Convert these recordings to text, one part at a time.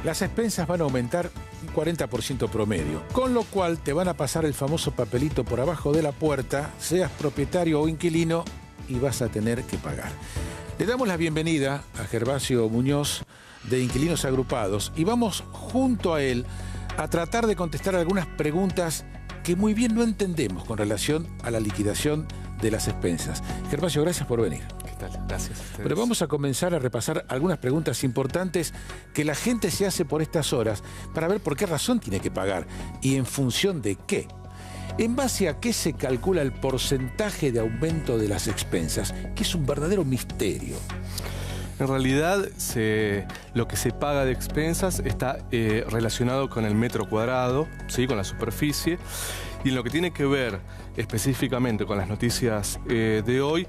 las expensas van a aumentar un 40% promedio, con lo cual te van a pasar el famoso papelito por abajo de la puerta, seas propietario o inquilino, y vas a tener que pagar. Le damos la bienvenida a Gervasio Muñoz de Inquilinos Agrupados y vamos junto a él a tratar de contestar algunas preguntas que muy bien no entendemos con relación a la liquidación de las expensas. Gervasio, gracias por venir. ¿Qué tal? Gracias a ustedes. Pero vamos a comenzar a repasar algunas preguntas importantes que la gente se hace por estas horas para ver por qué razón tiene que pagar y en función de qué. ¿En base a qué se calcula el porcentaje de aumento de las expensas? Que es un verdadero misterio. En realidad, lo que se paga de expensas está relacionado con el metro cuadrado, ¿sí? Con la superficie. Y en lo que tiene que ver específicamente con las noticias de hoy,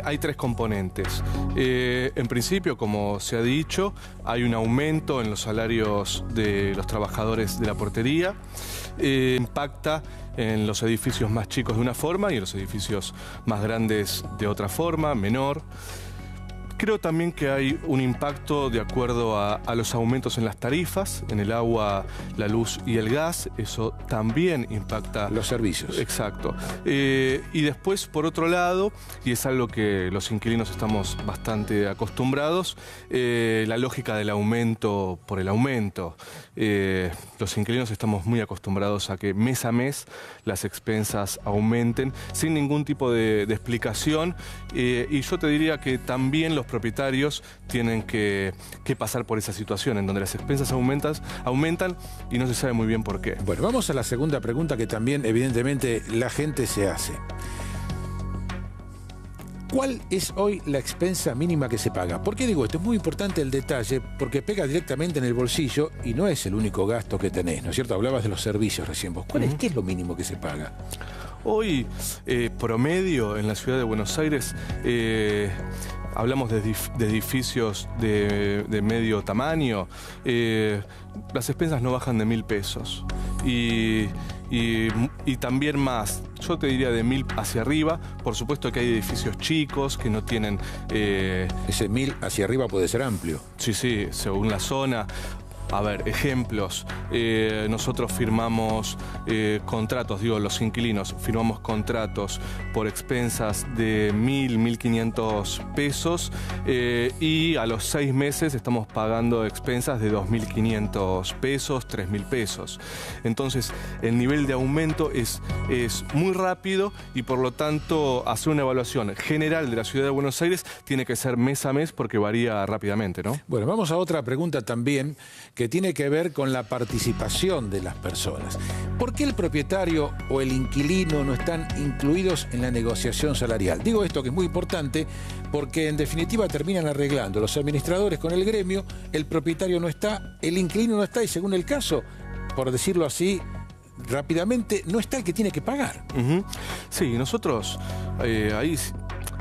hay tres componentes. En principio, como se ha dicho, hay un aumento en los salarios de los trabajadores de la portería. Impacta en los edificios más chicos de una forma y en los edificios más grandes de otra forma, menor. Creo también que hay un impacto de acuerdo a los aumentos en las tarifas, en el agua, la luz y el gas. Eso también impacta los servicios. Exacto. Y después, por otro lado, y es algo que los inquilinos estamos bastante acostumbrados, la lógica del aumento por el aumento. Los inquilinos estamos muy acostumbrados a que mes a mes las expensas aumenten sin ningún tipo de explicación. Y yo te diría que también los propietarios tienen que pasar por esa situación en donde las expensas aumentan y no se sabe muy bien por qué. Bueno, vamos a la segunda pregunta que también evidentemente la gente se hace. ¿Cuál es hoy la expensa mínima que se paga? ¿Por qué digo esto? Es muy importante el detalle porque pega directamente en el bolsillo y no es el único gasto que tenés, ¿no es cierto? Hablabas de los servicios recién vos. ¿Qué es lo mínimo que se paga? Hoy, promedio en la ciudad de Buenos Aires, hablamos de edificios de medio tamaño, las expensas no bajan de 1.000 pesos. Y también más, yo te diría de 1.000 hacia arriba. Por supuesto que hay edificios chicos que no tienen... Ese 1.000 hacia arriba puede ser amplio. Sí, sí, según la zona. A ver, ejemplos. Nosotros firmamos contratos, digo, los inquilinos, firmamos contratos por expensas de 1.000, 1.500 pesos y a los 6 meses estamos pagando expensas de 2.500 pesos, 3.000 pesos. Entonces, el nivel de aumento es muy rápido y por lo tanto hacer una evaluación general de la ciudad de Buenos Aires tiene que ser mes a mes porque varía rápidamente, ¿no? Bueno, vamos a otra pregunta también que tiene que ver con la participación de las personas. ¿Por qué el propietario o el inquilino no están incluidos en la negociación salarial? Digo esto que es muy importante porque en definitiva terminan arreglando los administradores con el gremio, el propietario no está, el inquilino no está y según el caso, por decirlo así, rápidamente, no está el que tiene que pagar. Sí, nosotros ahí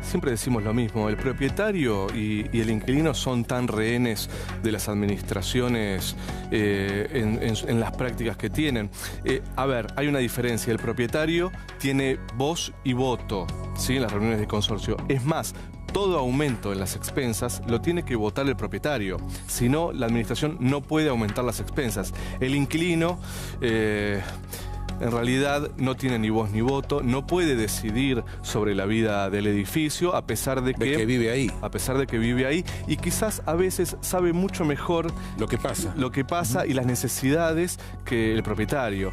siempre decimos lo mismo, el propietario y el inquilino son tan rehenes de las administraciones en las prácticas que tienen. A ver, hay una diferencia, el propietario tiene voz y voto, ¿sí? En las reuniones de consorcio. Es más, todo aumento en las expensas lo tiene que votar el propietario, si no, la administración no puede aumentar las expensas. El inquilino... en realidad no tiene ni voz ni voto, no puede decidir sobre la vida del edificio a pesar de que vive ahí. A pesar de que vive ahí y quizás a veces sabe mucho mejor lo que pasa y las necesidades que el propietario.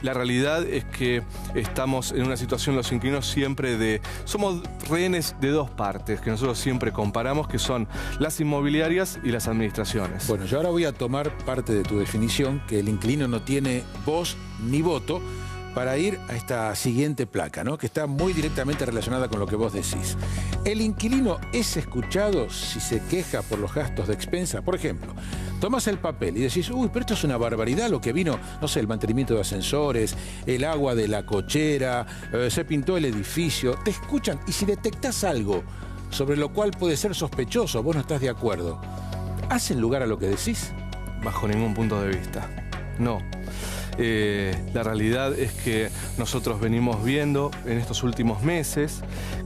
La realidad es que estamos en una situación los inquilinos siempre somos rehenes de dos partes que nosotros siempre comparamos, que son las inmobiliarias y las administraciones. Bueno, yo ahora voy a tomar parte de tu definición, que el inquilino no tiene voz ni voto, para ir a esta siguiente placa, ¿no? Que está muy directamente relacionada con lo que vos decís. ¿El inquilino es escuchado si se queja por los gastos de expensa? Por ejemplo, tomás el papel y decís, uy, pero esto es una barbaridad lo que vino, no sé, el mantenimiento de ascensores, el agua de la cochera, se pintó el edificio. Te escuchan y si detectás algo sobre lo cual puede ser sospechoso, vos no estás de acuerdo, ¿hacen lugar a lo que decís? Bajo ningún punto de vista, no. La realidad es que nosotros venimos viendo en estos últimos meses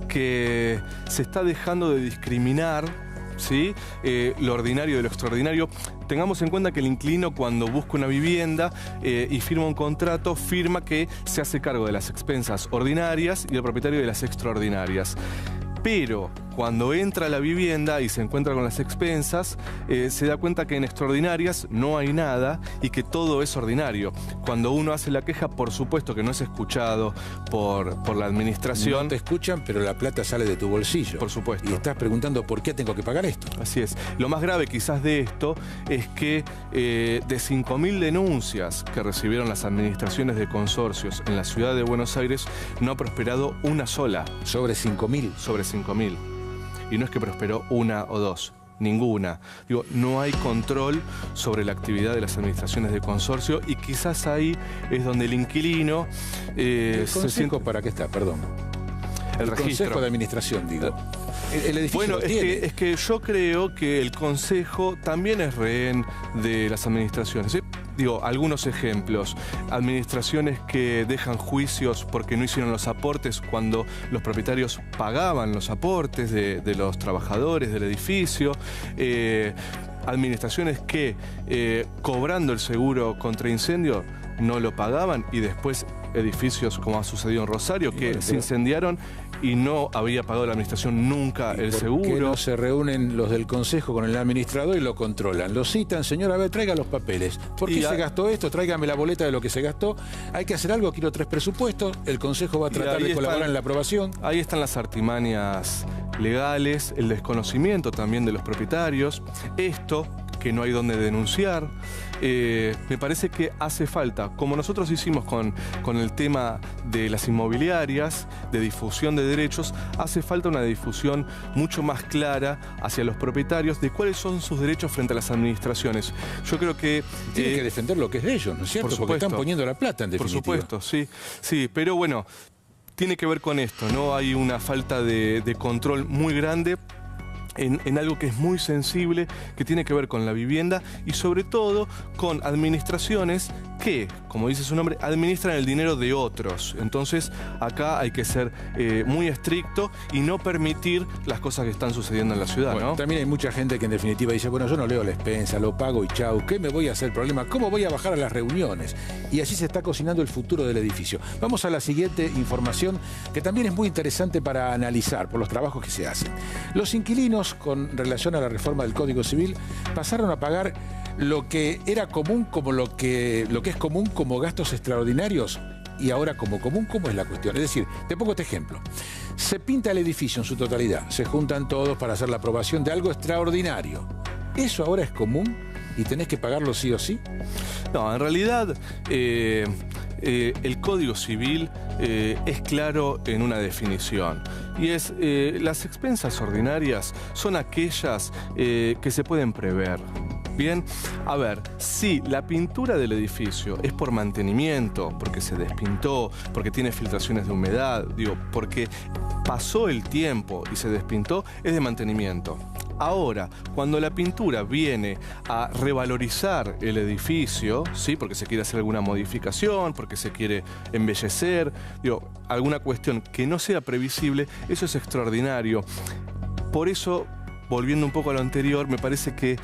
que se está dejando de discriminar, ¿sí? Lo ordinario de lo extraordinario. Tengamos en cuenta que el inquilino, cuando busca una vivienda y firma un contrato, firma que se hace cargo de las expensas ordinarias y el propietario de las extraordinarias. Pero cuando entra a la vivienda y se encuentra con las expensas, se da cuenta que en extraordinarias no hay nada y que todo es ordinario. Cuando uno hace la queja, por supuesto que no es escuchado por la administración. No te escuchan, pero la plata sale de tu bolsillo. Por supuesto. Y estás preguntando por qué tengo que pagar esto. Así es. Lo más grave quizás de esto es que de 5.000 denuncias que recibieron las administraciones de consorcios en la ciudad de Buenos Aires, no ha prosperado una sola. Sobre 5.000. Sobre 5.000. Y no es que prosperó una o dos, ninguna. Digo, no hay control sobre la actividad de las administraciones de consorcio y quizás ahí es donde el inquilino ¿El se consejo siente... para qué está? Perdón. El registro. Consejo de administración, digo. El edificio Bueno, lo tiene. es que yo creo que el consejo también es rehén de las administraciones. Digo, algunos ejemplos. Administraciones que dejan juicios porque no hicieron los aportes cuando los propietarios pagaban los aportes de los trabajadores del edificio. Administraciones que, cobrando el seguro contra incendio, no lo pagaban y después edificios como ha sucedido en Rosario, que se incendiaron y no había pagado la administración nunca el seguro. ¿Por qué no se reúnen los del consejo con el administrador y lo controlan? Lo citan, señora, a ver, traiga los papeles. ¿Por qué se gastó esto? Tráigame la boleta de lo que se gastó. Hay que hacer algo, quiero 3 presupuestos. El consejo va a tratar de colaborar en la aprobación. Ahí están las artimañas legales, el desconocimiento también de los propietarios. Esto, que no hay donde denunciar. Me parece que hace falta, como nosotros hicimos con el tema de las inmobiliarias, de difusión de derechos, hace falta una difusión mucho más clara hacia los propietarios de cuáles son sus derechos frente a las administraciones. Yo creo que... Tienen que defender lo que es de ellos, ¿no es cierto? Porque están poniendo la plata, en definitiva. Por supuesto, sí. Sí, pero bueno, tiene que ver con esto, ¿no? Hay una falta de control muy grande en algo que es muy sensible, que tiene que ver con la vivienda y sobre todo con administraciones que, como dice su nombre, administran el dinero de otros. Entonces acá hay que ser muy estricto y no permitir las cosas que están sucediendo en la ciudad, bueno, ¿no? También hay mucha gente que en definitiva dice, bueno, yo no leo la expensa, lo pago y chau, ¿qué me voy a hacer problema? ¿Cómo voy a bajar a las reuniones? Y así se está cocinando el futuro del edificio. Vamos a la siguiente información que también es muy interesante para analizar por los trabajos que se hacen. Los inquilinos, con relación a la reforma del Código Civil, pasaron a pagar lo que era común como lo que es común como gastos extraordinarios y ahora como común, ¿cómo es la cuestión? Es decir, te pongo este ejemplo. Se pinta el edificio en su totalidad, se juntan todos para hacer la aprobación de algo extraordinario. ¿Eso ahora es común y tenés que pagarlo sí o sí? No, en realidad el Código Civil es claro en una definición y es las expensas ordinarias son aquellas que se pueden prever. Bien, a ver, si la pintura del edificio es por mantenimiento, porque se despintó, porque tiene filtraciones de humedad, digo, porque pasó el tiempo y se despintó, es de mantenimiento. Ahora, cuando la pintura viene a revalorizar el edificio, ¿sí? Porque se quiere hacer alguna modificación, porque se quiere embellecer, digo, alguna cuestión que no sea previsible, eso es extraordinario. Por eso, volviendo un poco a lo anterior, me parece que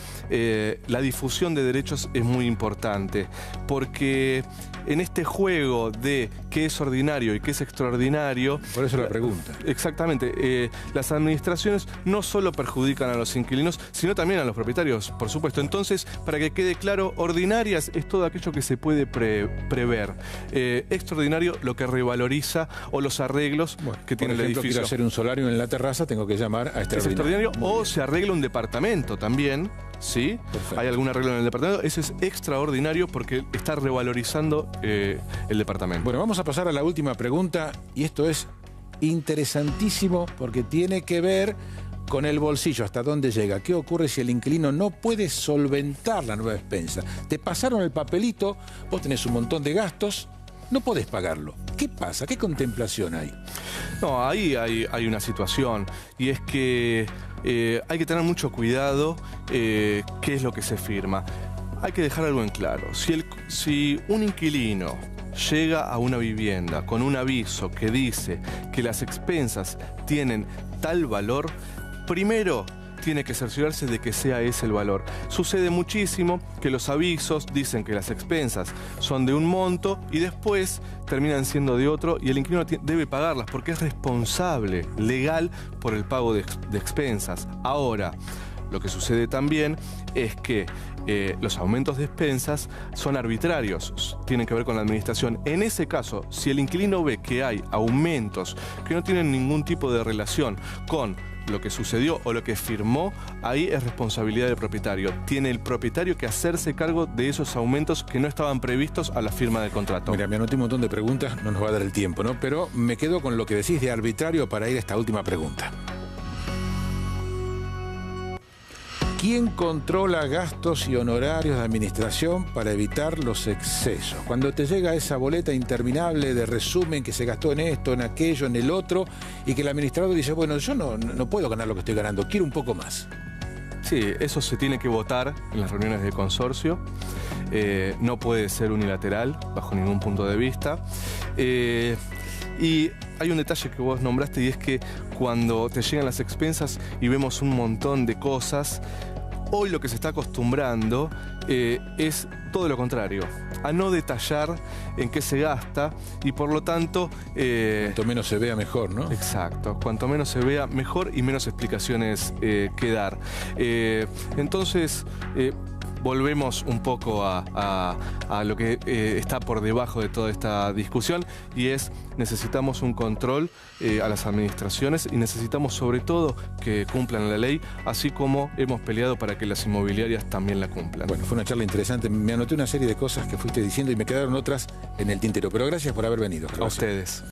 la difusión de derechos es muy importante, porque en este juego de qué es ordinario y qué es extraordinario... Por eso la pregunta. Exactamente. Las administraciones no solo perjudican a los inquilinos, sino también a los propietarios, por supuesto. Entonces, para que quede claro, ordinarias es todo aquello que se puede prever. Extraordinario, lo que revaloriza o los arreglos que tiene el edificio. Quiero hacer un solario en la terraza, tengo que llamar a extraordinario. Es extraordinario o se arregla un departamento también, ¿sí? Perfecto. Hay algún arreglo en el departamento, eso es extraordinario porque está revalorizando el departamento. Bueno, vamos a pasar a la última pregunta y esto es interesantísimo porque tiene que ver con el bolsillo, hasta dónde llega. ¿Qué ocurre si el inquilino no puede solventar la nueva expensa? Te pasaron el papelito, vos tenés un montón de gastos, no podés pagarlo. ¿Qué pasa? ¿Qué contemplación hay? No, ahí hay una situación y es que hay que tener mucho cuidado qué es lo que se firma. Hay que dejar algo en claro. Si un inquilino llega a una vivienda con un aviso que dice que las expensas tienen tal valor, primero tiene que cerciorarse de que sea ese el valor. Sucede muchísimo que los avisos dicen que las expensas son de un monto y después terminan siendo de otro, y el inquilino debe pagarlas porque es responsable legal por el pago de expensas. Ahora, lo que sucede también es que los aumentos de expensas son arbitrarios, tienen que ver con la administración. En ese caso, si el inquilino ve que hay aumentos que no tienen ningún tipo de relación con lo que sucedió o lo que firmó, ahí es responsabilidad del propietario. Tiene el propietario que hacerse cargo de esos aumentos que no estaban previstos a la firma del contrato. Mira, me anoté un montón de preguntas, no nos va a dar el tiempo, ¿no? Pero me quedo con lo que decís de arbitrario para ir a esta última pregunta. ¿Quién controla gastos y honorarios de administración para evitar los excesos? Cuando te llega esa boleta interminable de resumen que se gastó en esto, en aquello, en el otro, y que el administrador dice, bueno, yo no puedo ganar lo que estoy ganando, quiero un poco más. Sí, eso se tiene que votar en las reuniones del consorcio. No puede ser unilateral, bajo ningún punto de vista. Y hay un detalle que vos nombraste, y es que cuando te llegan las expensas y vemos un montón de cosas, hoy lo que se está acostumbrando es todo lo contrario, a no detallar en qué se gasta, y por lo tanto... cuanto menos se vea mejor, ¿no? Exacto, cuanto menos se vea mejor y menos explicaciones que dar. Entonces... volvemos un poco a lo que está por debajo de toda esta discusión, y es: necesitamos un control a las administraciones, y necesitamos sobre todo que cumplan la ley, así como hemos peleado para que las inmobiliarias también la cumplan. Bueno, fue una charla interesante. Me anoté una serie de cosas que fuiste diciendo y me quedaron otras en el tintero, pero gracias por haber venido. A ustedes.